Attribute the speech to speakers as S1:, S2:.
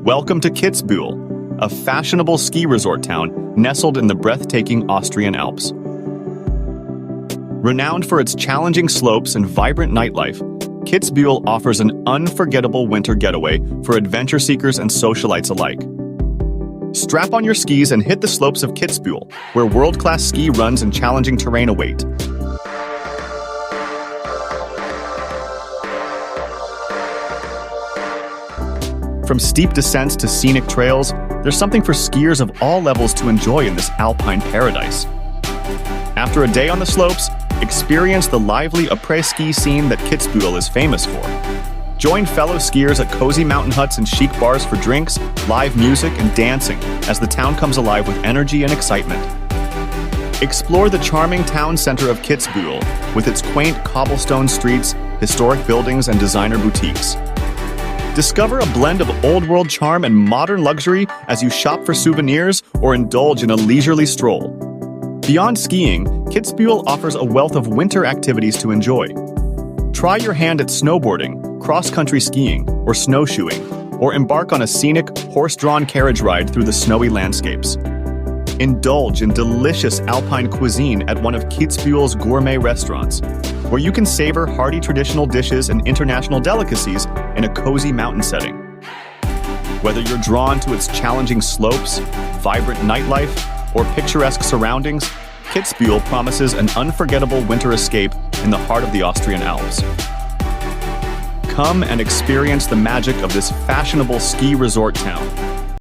S1: Welcome to Kitzbühel, a fashionable ski resort town nestled in the breathtaking Austrian Alps. Renowned for its challenging slopes and vibrant nightlife, Kitzbühel offers an unforgettable winter getaway for adventure seekers and socialites alike. Strap on your skis and hit the slopes of Kitzbühel, where world-class ski runs and challenging terrain await. From steep descents to scenic trails, there's something for skiers of all levels to enjoy in this alpine paradise. After a day on the slopes, experience the lively après-ski scene that Kitzbühel is famous for. Join fellow skiers at cozy mountain huts and chic bars for drinks, live music, and dancing as the town comes alive with energy and excitement. Explore the charming town center of Kitzbühel with its quaint cobblestone streets, historic buildings, and designer boutiques. Discover a blend of old-world charm and modern luxury as you shop for souvenirs or indulge in a leisurely stroll. Beyond skiing, Kitzbühel offers a wealth of winter activities to enjoy. Try your hand at snowboarding, cross-country skiing, or snowshoeing, or embark on a scenic, horse-drawn carriage ride through the snowy landscapes. Indulge in delicious alpine cuisine at one of Kitzbühel's gourmet restaurants, where you can savor hearty traditional dishes and international delicacies in a cozy mountain setting. Whether you're drawn to its challenging slopes, vibrant nightlife, or picturesque surroundings, Kitzbühel promises an unforgettable winter escape in the heart of the Austrian Alps. Come and experience the magic of this fashionable ski resort town.